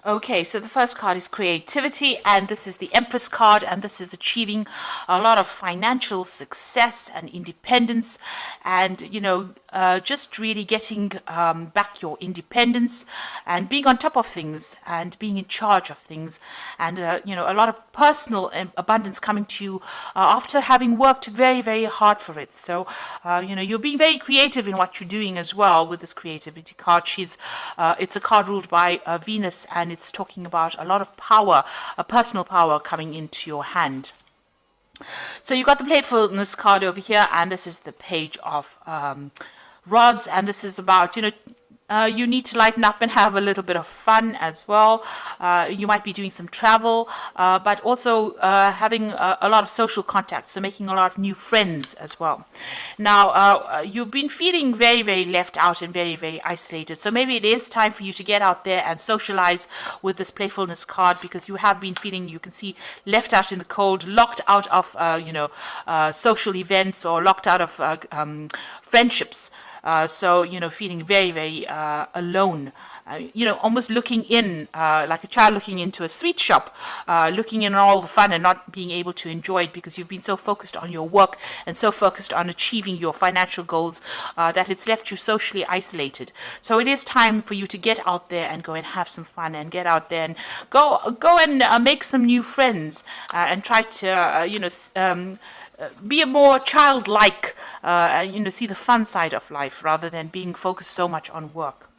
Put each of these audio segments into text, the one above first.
Okay, so the first card is creativity, and this is the Empress card, and this is achieving a lot of financial success and independence, and just really getting back your independence and being on top of things and being in charge of things, and a lot of personal abundance coming to you after having worked very, very hard for it. So, you're being very creative in what you're doing as well with this creativity card. It's a card ruled by Venus, and it's talking about a lot of power, a personal power coming into your hand. So you got the playfulness card over here, and this is the page of rods, and this is about you need to lighten up and have a little bit of fun as well. You might be doing some travel, but also having a lot of social contacts, so making a lot of new friends as well. Now, you've been feeling very, very left out and very, very isolated, so maybe it is time for you to get out there and socialize with this playfulness card, because you have been feeling, you can see, left out in the cold, locked out of social events, or locked out of friendships. So, feeling very, very alone, almost looking in, like a child looking into a sweet shop, looking in all the fun and not being able to enjoy it because you've been so focused on your work and so focused on achieving your financial goals that it's left you socially isolated. So it is time for you to get out there and go and have some fun, and get out there and go and make some new friends, and try to, be a more childlike, see the fun side of life rather than being focused so much on work.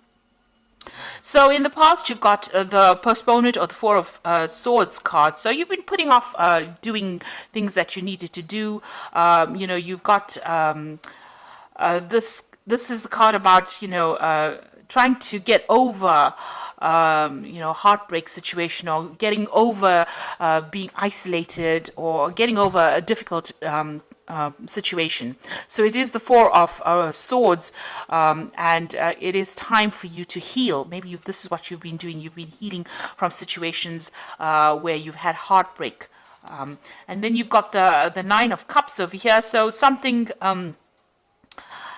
So in the past, you've got the postponement or the Four of Swords card. So you've been putting off doing things that you needed to do. You've got this. This is the card about trying to get over heartbreak situation, or getting over being isolated, or getting over a difficult situation. So it is the Four of Swords, and it is time for you to heal. Maybe this is what you've been doing. You've been healing from situations where you've had heartbreak. And then you've got the Nine of Cups over here. So something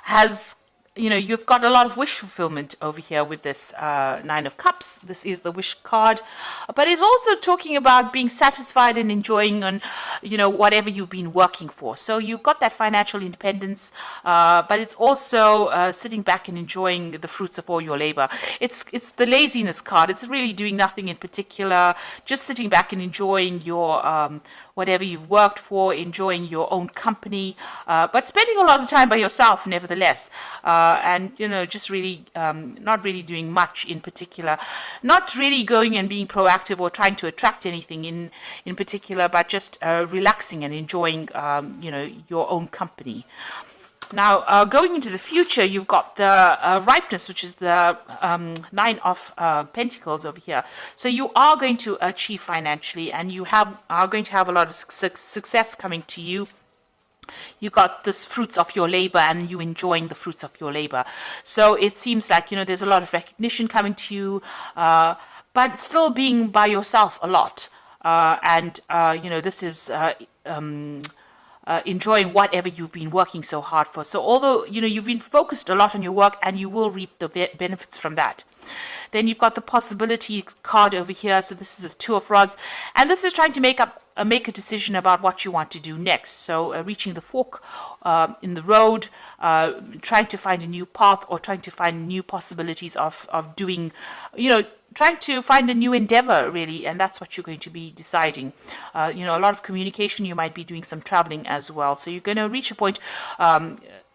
has you've got a lot of wish fulfillment over here with this Nine of Cups. This is the wish card, but it's also talking about being satisfied and enjoying on, whatever you've been working for. So you've got that financial independence, but it's also sitting back and enjoying the fruits of all your labor. It's the laziness card. It's really doing nothing in particular, just sitting back and enjoying your whatever you've worked for, enjoying your own company, but spending a lot of time by yourself nevertheless. And just really not really doing much in particular, not really going and being proactive or trying to attract anything in particular, but just relaxing and enjoying your own company. Now, going into the future, you've got the ripeness, which is the Nine of Pentacles over here. So you are going to achieve financially, and you are going to have a lot of success coming to you. You got this fruits of your labor, and you enjoying the fruits of your labor. So it seems like there's a lot of recognition coming to you, but still being by yourself a lot. This is enjoying whatever you've been working so hard for. So although you've been focused a lot on your work, and you will reap the benefits from that. Then you've got the possibility card over here. So this is the Two of Rods, and this is trying to make a decision about what you want to do next. So reaching the fork in the road, trying to find a new path, or trying to find new possibilities of doing, trying to find a new endeavor, really, and that's what you're going to be deciding. A lot of communication. You might be doing some traveling as well. So you're going to reach a point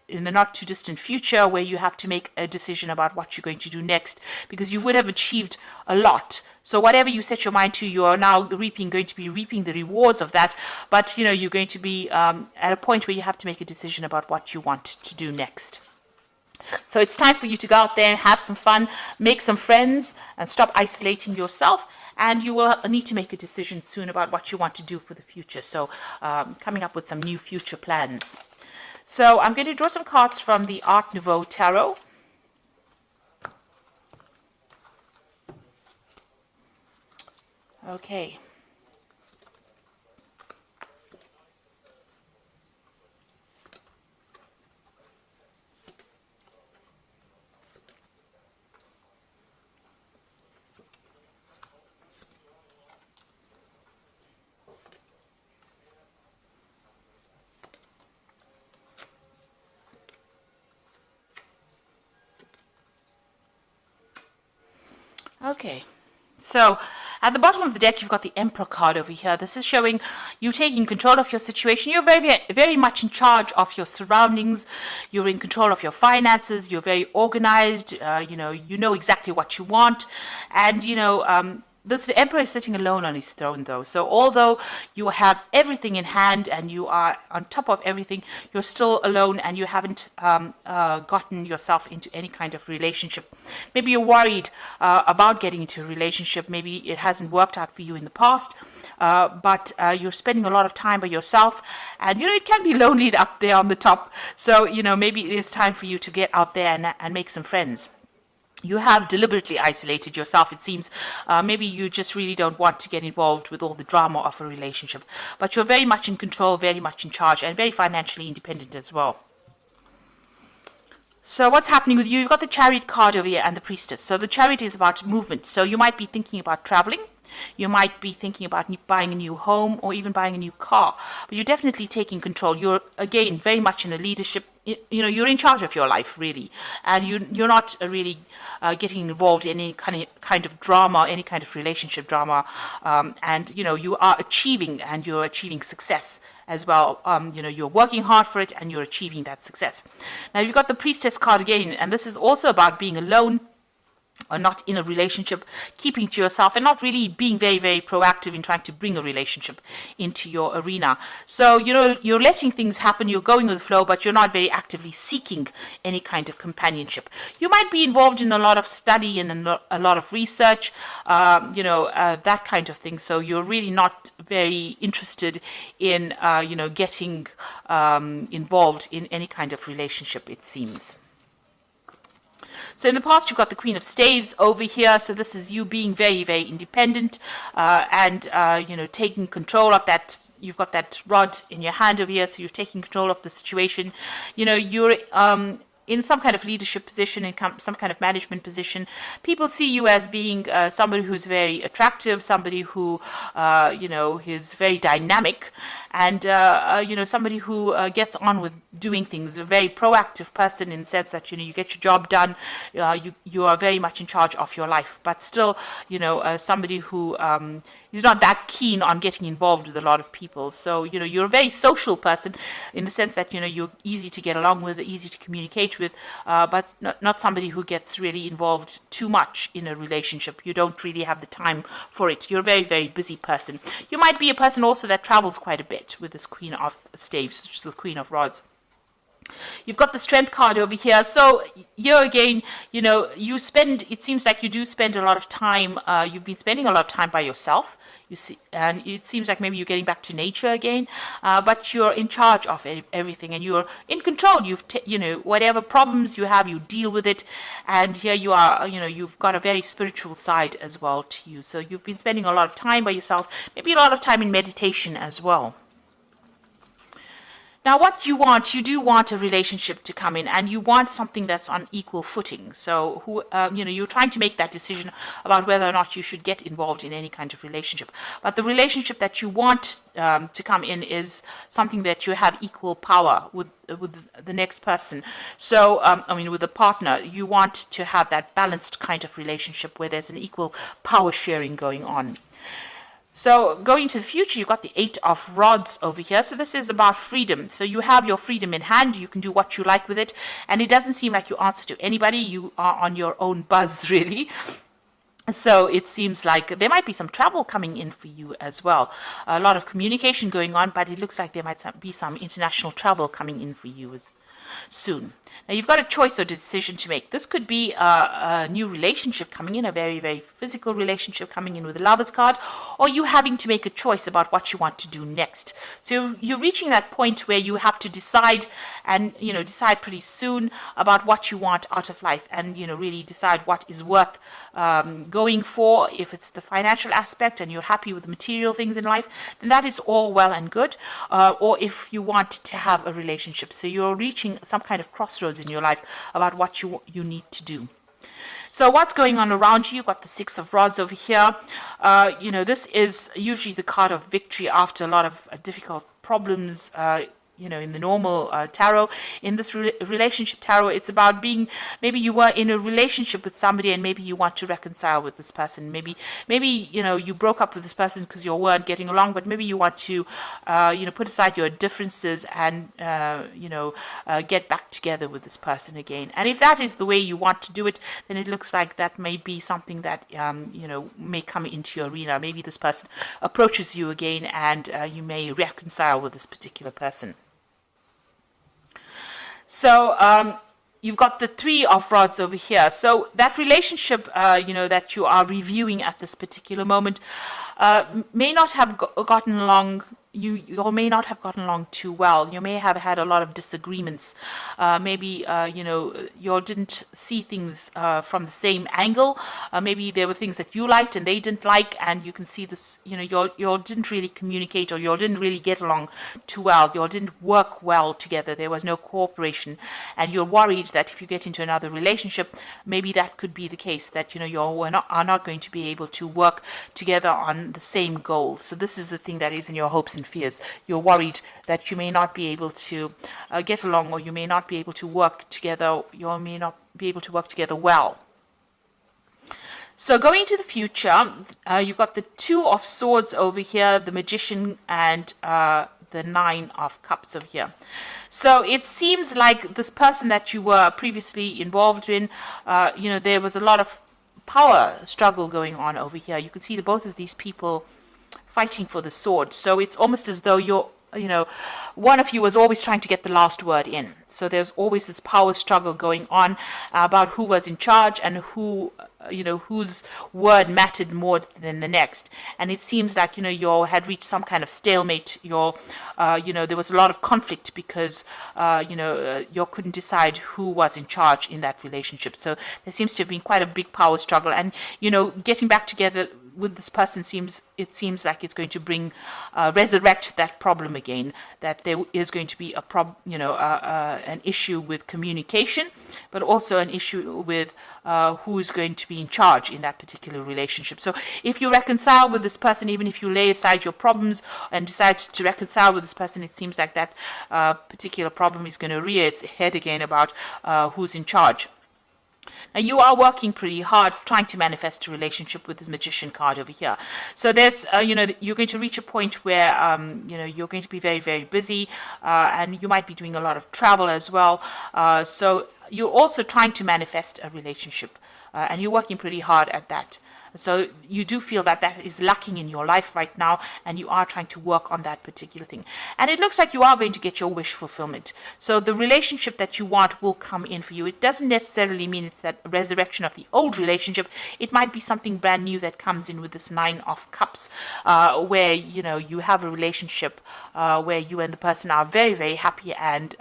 in the not too distant future where you have to make a decision about what you're going to do next, because you would have achieved a lot. So whatever you set your mind to, you are now going to be reaping the rewards of that. But you're going to be at a point where you have to make a decision about what you want to do next. So it's time for you to go out there and have some fun, make some friends, and stop isolating yourself. And you will need to make a decision soon about what you want to do for the future. So coming up with some new future plans. So I'm going to draw some cards from the Art Nouveau Tarot. Okay. Okay. So at the bottom of the deck, you've got the Emperor card over here. This is showing you taking control of your situation. You're very much in charge of your surroundings. You're in control of your finances. You're very organized. You know exactly what you want. And, this emperor is sitting alone on his throne, though. So although you have everything in hand and you are on top of everything, you're still alone and you haven't gotten yourself into any kind of relationship. Maybe you're worried about getting into a relationship. Maybe it hasn't worked out for you in the past, but you're spending a lot of time by yourself, and it can be lonely up there on the top. So maybe it is time for you to get out there and make some friends. You have deliberately isolated yourself, it seems. Maybe you just really don't want to get involved with all the drama of a relationship. But you're very much in control, very much in charge, and very financially independent as well. So what's happening with you? You've got the Chariot card over here and the Priestess. So the Chariot is about movement. So you might be thinking about traveling. You might be thinking about buying a new home or even buying a new car. But you're definitely taking control. You're, again, very much in a leadership. You're in charge of your life, really. And you're not really getting involved in any kind of drama, any kind of relationship drama. And you are achieving, and you're achieving success as well. You're working hard for it and you're achieving that success. Now, you've got the Priestess card again, and this is also about being alone, or not in a relationship, keeping to yourself, and not really being very, very proactive in trying to bring a relationship into your arena. So, you're letting things happen, you're going with the flow, but you're not very actively seeking any kind of companionship. You might be involved in a lot of study and a lot of research, that kind of thing. So you're really not very interested in, getting involved in any kind of relationship, it seems. So in the past, you've got the Queen of Staves over here. So this is you being very, very independent and taking control of that. You've got that rod in your hand over here, so you're taking control of the situation. You're in some kind of leadership position, in some kind of management position. People see you as being somebody who's very attractive, somebody who, is very dynamic, and, somebody who gets on with doing things, a very proactive person in the sense that, you get your job done, you are very much in charge of your life, but still, somebody who is not that keen on getting involved with a lot of people. So, you're a very social person in the sense that, you're easy to get along with, easy to communicate with, but not somebody who gets really involved too much in a relationship. You don't really have the time for it. You're a very, very busy person. You might be a person also that travels quite a bit with this Queen of Staves, which is the Queen of Rods. You've got the Strength card over here. So here again, it seems like you do spend a lot of time, you've been spending a lot of time by yourself, you see, and it seems like maybe you're getting back to nature again, but you're in charge of everything and you're in control. Whatever problems you have, you deal with it. And here you are, you've got a very spiritual side as well to you. So you've been spending a lot of time by yourself, maybe a lot of time in meditation as well. Now, what you do want a relationship to come in, and you want something that's on equal footing. So, you're trying to make that decision about whether or not you should get involved in any kind of relationship. But the relationship that you want to come in is something that you have equal power with the next person. So, with the partner, you want to have that balanced kind of relationship where there's an equal power sharing going on. So going into the future, you've got the Eight of Rods over here. So this is about freedom. So you have your freedom in hand. You can do what you like with it. And it doesn't seem like you answer to anybody. You are on your own buzz, really. So it seems like there might be some travel coming in for you as well. A lot of communication going on, but it looks like there might be some international travel coming in for you soon. Now, you've got a choice or decision to make. This could be a new relationship coming in, a very, very physical relationship coming in with the Lovers card, or you having to make a choice about what you want to do next. So you're reaching that point where you have to decide and, decide pretty soon about what you want out of life and, really decide what is worth going for. If it's the financial aspect and you're happy with the material things in life, then that is all well and good. Or if you want to have a relationship. So you're reaching some kind of crossroads in your life about what you need to do. So what's going on around you? You've got the Six of Rods over here. This is usually the card of victory after a lot of difficult problems in the normal tarot. In this relationship tarot, it's about being, maybe you were in a relationship with somebody and maybe you want to reconcile with this person. Maybe you broke up with this person because you weren't getting along, but maybe you want to put aside your differences and get back together with this person again. And if that is the way you want to do it, then it looks like that may be something that may come into your arena. Maybe this person approaches you again and you may reconcile with this particular person. So you've got the Three of Rods over here. So that relationship, that you are reviewing at this particular moment may not have gotten along. You may not have gotten along too well. You may have had a lot of disagreements. Maybe, you didn't see things from the same angle. Maybe there were things that you liked and they didn't like, and you can see this, you didn't really communicate, or you didn't really get along too well. You didn't work well together. There was no cooperation. And you're worried that if you get into another relationship, maybe that could be the case, that, you are not going to be able to work together on the same goal. So this is the thing that is in your hopes and fears. You're worried that you may not be able to get along, or you may not be able to work together. You may not be able to work together well. So going into the future, you've got the Two of Swords over here, the Magician, and the Nine of Cups over here. So it seems like this person that you were previously involved in, there was a lot of power struggle going on over here. You can see that both of these people fighting for the sword. So it's almost as though one of you was always trying to get the last word in. So there's always this power struggle going on about who was in charge and whose word mattered more than the next. And it seems like, you had reached some kind of stalemate. There was a lot of conflict because, you couldn't decide who was in charge in that relationship. So there seems to have been quite a big power struggle. And, getting back together with this person seems like it's going to resurrect that problem again, that there is going to be an issue with communication, but also an issue with who is going to be in charge in that particular relationship. So if you reconcile with this person, even if you lay aside your problems and decide to reconcile with this person, it seems like that particular problem is going to rear its head again about who's in charge. Now, you are working pretty hard trying to manifest a relationship with this Magician card over here. So there's, you're going to reach a point where, you're going to be very, very busy, and you might be doing a lot of travel as well. So you're also trying to manifest a relationship, and you're working pretty hard at that. So you do feel that that is lacking in your life right now, and you are trying to work on that particular thing. And it looks like you are going to get your wish fulfillment. So the relationship that you want will come in for you. It doesn't necessarily mean it's that resurrection of the old relationship. It might be something brand new that comes in with this Nine of Cups, where, you have a relationship where you and the person are very, very happy, and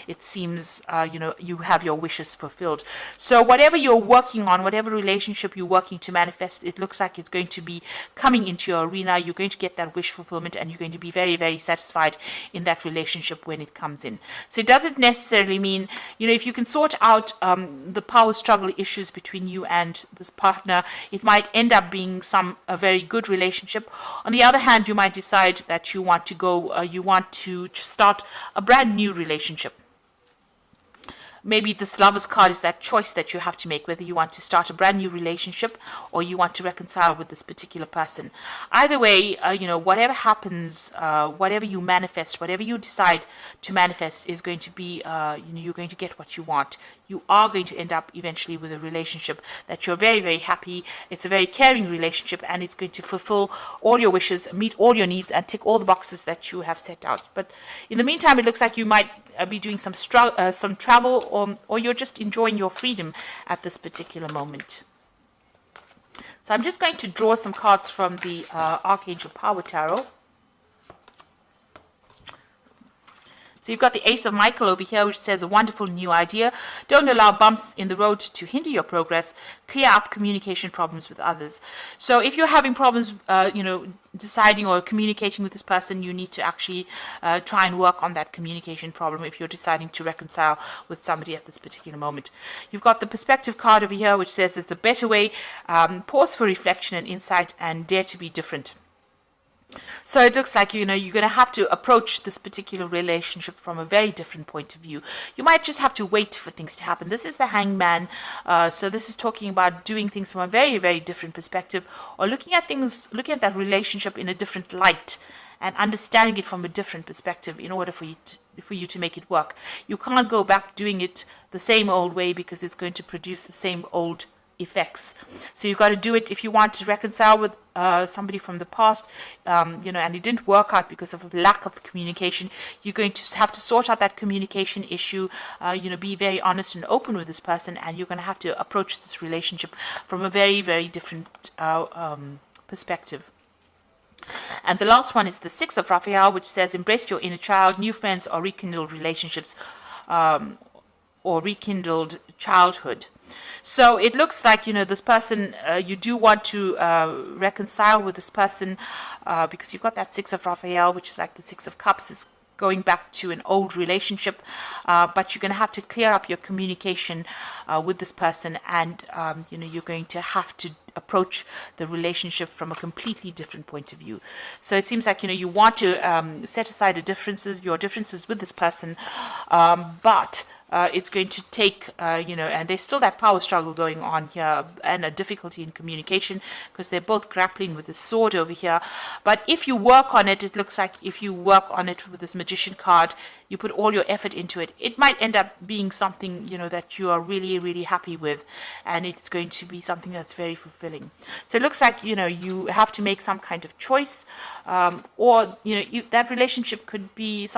it seems, you have your wishes fulfilled. So whatever you're working on, whatever relationship you're working to manifest, it looks like it's going to be coming into your arena. You're going to get that wish fulfillment, and you're going to be very, very satisfied in that relationship when it comes in. So it doesn't necessarily mean, if you can sort out the power struggle issues between you and this partner, it might end up being a very good relationship. On the other hand, you might decide that you want to start a brand new relationship. Maybe this Lover's card is that choice that you have to make, whether you want to start a brand new relationship or you want to reconcile with this particular person. Either way, whatever happens, whatever you manifest, whatever you decide to manifest is going to be, you're going to get what you want. You are going to end up eventually with a relationship that you're very, very happy. It's a very caring relationship, and it's going to fulfill all your wishes, meet all your needs, and tick all the boxes that you have set out. But in the meantime, it looks like you might be doing some travel, or you're just enjoying your freedom at this particular moment. So I'm just going to draw some cards from the Archangel Power Tarot. So you've got the Ace of Michael over here, which says a wonderful new idea. Don't allow bumps in the road to hinder your progress. Clear up communication problems with others. So if you're having problems, deciding or communicating with this person, you need to actually try and work on that communication problem if you're deciding to reconcile with somebody at this particular moment. You've got the Perspective card over here, which says it's a better way. Pause for reflection and insight, and dare to be different. So it looks like, you're going to have to approach this particular relationship from a very different point of view. You might just have to wait for things to happen. This is the hangman. So this is talking about doing things from a very, very different perspective, or looking at that relationship in a different light and understanding it from a different perspective in order for you to make it work. You can't go back doing it the same old way, because it's going to produce the same old effects. So you've got to do it if you want to reconcile with somebody from the past, and it didn't work out because of a lack of communication. You're going to have to sort out that communication issue, be very honest and open with this person, and you're going to have to approach this relationship from a very, very different perspective. And the last one is the Six of Raphael, which says, embrace your inner child, new friends or rekindled relationships, or rekindled childhood. So it looks like, this person, you do want to reconcile with this person, because you've got that Six of Raphael, which is like the Six of Cups, is going back to an old relationship, but you're going to have to clear up your communication with this person, and you're going to have to approach the relationship from a completely different point of view. So it seems like, you want to set aside your differences with this person, but it's going to take, and there's still that power struggle going on here, and a difficulty in communication, because they're both grappling with the sword over here. But if you work on it, it looks like if you work on it with this Magician card, you put all your effort into it, it might end up being something, that you are really, really happy with, and it's going to be something that's very fulfilling. So it looks like, you have to make some kind of choice, or, that relationship could be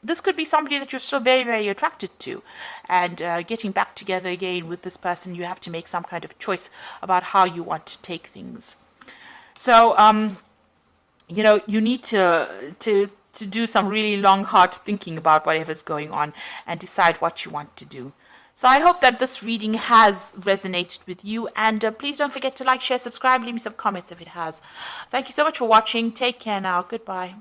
this could be somebody that you're still very, very attracted to, and getting back together again with this person, you have to make some kind of choice about how you want to take things. So, you need to do some really long, hard thinking about whatever's going on and decide what you want to do. So I hope that this reading has resonated with you, and please don't forget to like, share, subscribe, leave me some comments if it has. Thank you so much for watching. Take care now. Goodbye.